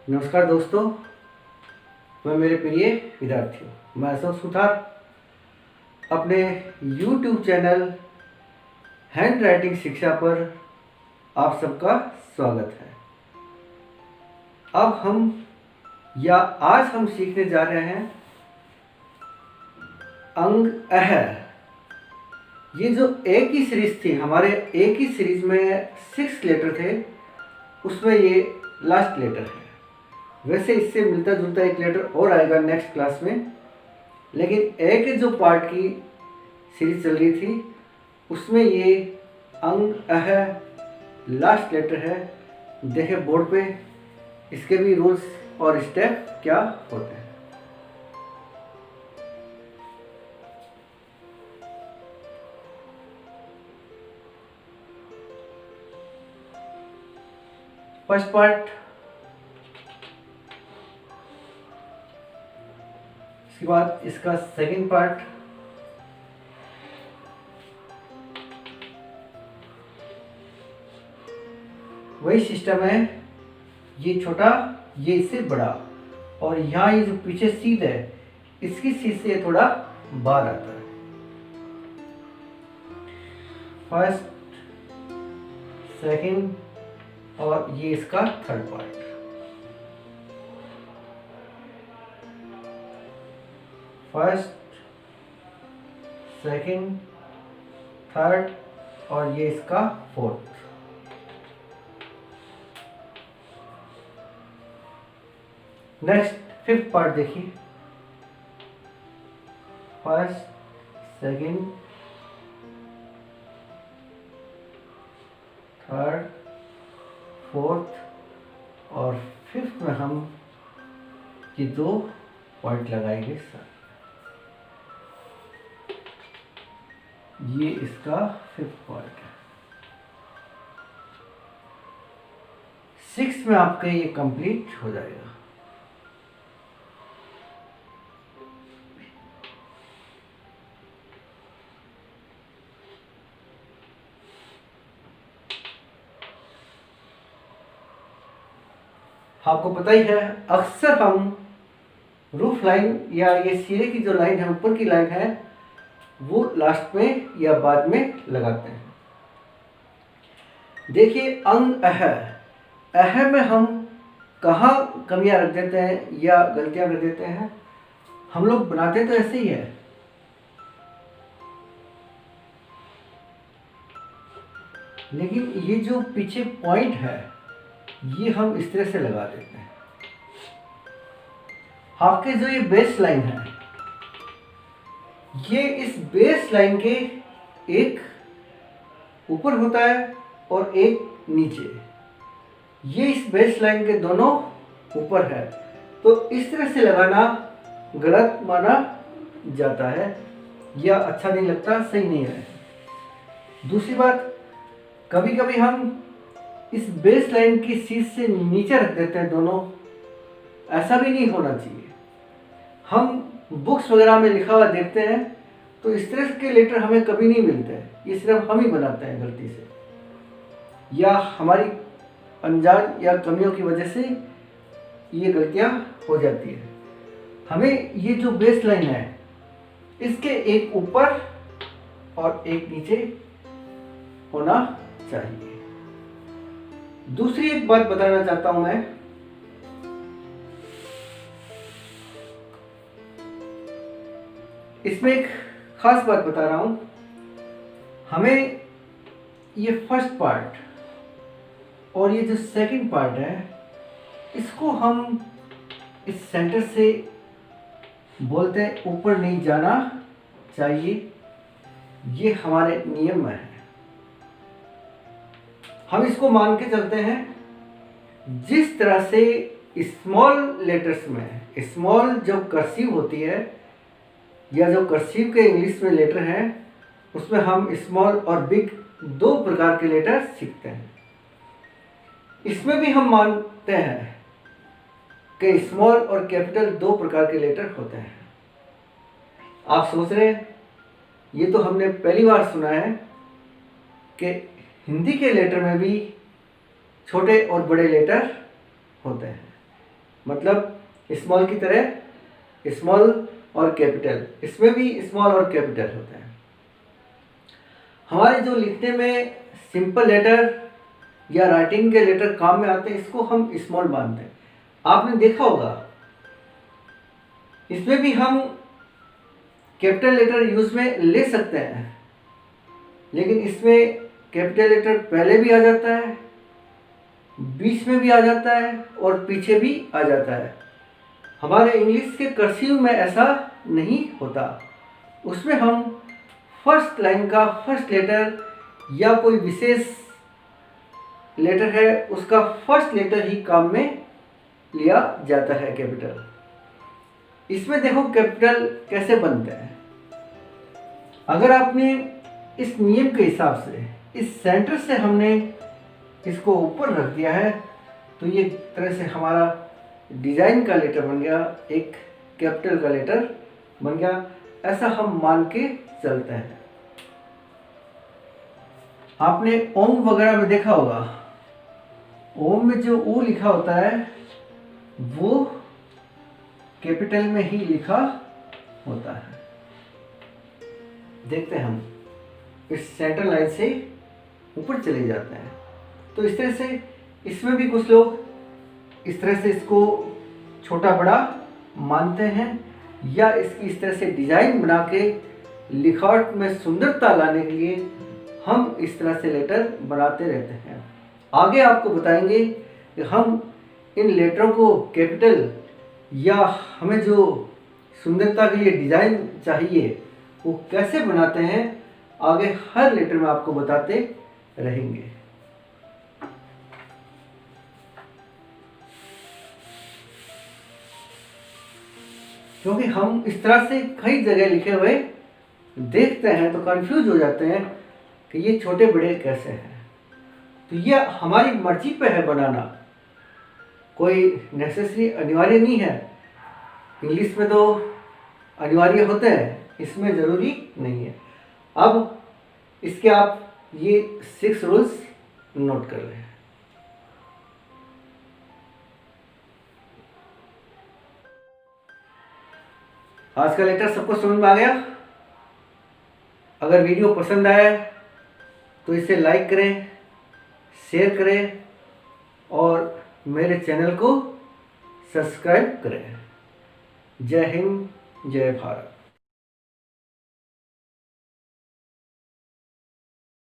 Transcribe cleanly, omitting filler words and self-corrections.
नमस्कार दोस्तों, मैं मेरे प्रिय विद्यार्थियों, मैं अशोक सुथार अपने YouTube चैनल हैंड राइटिंग शिक्षा पर आप सबका स्वागत है। आज हम सीखने जा रहे हैं अंग अह। ये जो एक ही सीरीज थी, हमारे एक ही सीरीज में 6 लेटर थे, उसमें ये लास्ट लेटर है। वैसे इससे मिलता जुलता एक लेटर और आएगा नेक्स्ट क्लास में, लेकिन एक जो पार्ट की सीरीज चल रही थी उसमें ये अंग अह लास्ट लेटर है। देखें बोर्ड पे इसके भी रूल्स और स्टेप क्या होते हैं। फर्स्ट पार्ट, इसके बाद इसका सेकंड पार्ट, वही सिस्टम है। ये छोटा, ये इससे बड़ा, और यहाँ ये जो पीछे सीध है इसकी सीध से थोड़ा बाहर आता है। फर्स्ट, सेकंड और ये इसका third part. First, second, third और ये इसका फोर्थ। नेक्स्ट फिफ्थ पार्ट देखिए। फर्स्ट, सेकंड, थर्ड, फोर्थ और फिफ्थ में हम ये 2 पॉइंट लगाएंगे। ये इसका फिफ्थ पॉइंट है। 6 में आपका ये कंप्लीट हो जाएगा। आपको पता ही है, अक्सर हम रूफ लाइन या ये सिरे की जो लाइन है, ऊपर की लाइन है, वो लास्ट में या बाद में लगाते हैं। देखिए अंग अह में हम कहाँ कमियां रख देते हैं या गलतियां कर देते हैं। हम लोग बनाते तो ऐसे ही है, लेकिन ये जो पीछे पॉइंट है ये हम इस तरह से लगा देते हैं। आपके जो ये बेस लाइन है, ये इस बेस लाइन के एक ऊपर होता है और एक नीचे। ये इस बेस लाइन के दोनों ऊपर है, तो इस तरह से लगाना गलत माना जाता है या अच्छा नहीं लगता, सही नहीं है। दूसरी बात, कभी कभी हम इस बेस लाइन की सीध से नीचे रख देते हैं दोनों। ऐसा भी नहीं होना चाहिए। हम बुक्स वगैरह में लिखा हुआ देखते हैं तो इस तरह के लेटर हमें कभी नहीं मिलते हैं। ये सिर्फ हम ही बनाते हैं गलती से, या हमारी अनजान या कमियों की वजह से ये गलतियां हो जाती है। हमें ये जो बेस लाइन है इसके एक ऊपर और एक नीचे होना चाहिए। दूसरी एक बात बताना चाहता हूं मैं, इसमें एक खास बात बता रहा हूं। हमें ये फर्स्ट पार्ट और ये जो सेकंड पार्ट है, इसको हम इस सेंटर से बोलते हैं ऊपर नहीं जाना चाहिए। ये हमारे नियम में है। हम इसको मान के चलते हैं। जिस तरह से स्मॉल लेटर्स में, स्मॉल जो कर्सिव होती है या जो कर्सिव के इंग्लिश में लेटर हैं, उसमें हम स्मॉल और बिग 2 प्रकार के लेटर सीखते हैं। इसमें भी हम मानते हैं कि स्मॉल और कैपिटल 2 प्रकार के लेटर होते हैं। आप सोच रहे हैं, ये तो हमने पहली बार सुना है कि हिंदी के लेटर में भी छोटे और बड़े लेटर होते हैं। मतलब स्मॉल की तरह स्मॉल और कैपिटल, इसमें भी स्मॉल और कैपिटल होता है। हमारे जो लिखने में सिंपल लेटर या राइटिंग के लेटर काम में आते हैं, इसको हम स्मॉल मानते हैं। आपने देखा होगा इसमें भी हम कैपिटल लेटर यूज में ले सकते हैं, लेकिन इसमें कैपिटल लेटर पहले भी आ जाता है, बीच में भी आ जाता है और पीछे भी आ जाता है। हमारे इंग्लिश के कर्सिव में ऐसा नहीं होता। उसमें हम फर्स्ट लाइन का फर्स्ट लेटर या कोई विशेष लेटर है उसका फर्स्ट लेटर ही काम में लिया जाता है कैपिटल। इसमें देखो कैपिटल कैसे बनते हैं। अगर आपने इस नियम के हिसाब से इस सेंटर से हमने इसको ऊपर रख दिया है तो ये तरह से हमारा डिजाइन का लेटर बन गया, एक कैपिटल का लेटर बन गया, ऐसा हम मान के चलते हैं। आपने ओम वगैरह में देखा होगा, ओम में जो ओ लिखा होता है वो कैपिटल में ही लिखा होता है। देखते हैं हम इस सेंटर लाइन से ऊपर चले जाते हैं तो इस तरह से इसमें भी कुछ लोग इस तरह से इसको छोटा बड़ा मानते हैं या इसकी इस तरह से डिजाइन बना के लिखावट में सुंदरता लाने के लिए हम इस तरह से लेटर बनाते रहते हैं। आगे आपको बताएंगे कि हम इन लेटरों को कैपिटल या हमें जो सुंदरता के लिए डिजाइन चाहिए वो कैसे बनाते हैं, आगे हर लेटर में आपको बताते रहेंगे। क्योंकि हम इस तरह से कई जगह लिखे हुए देखते हैं तो कंफ्यूज हो जाते हैं कि ये छोटे बड़े कैसे हैं। तो ये हमारी मर्जी पे है बनाना, कोई नेसेसरी अनिवार्य नहीं है। इंग्लिश में तो अनिवार्य होते हैं, इसमें ज़रूरी नहीं है। अब इसके आप ये 6 रूल्स नोट कर लें। आज का लेटर सबको समझ में आ गया? अगर वीडियो पसंद आया तो इसे लाइक करें, शेयर करें और मेरे चैनल को सब्सक्राइब करें। जय हिंद, जय भारत।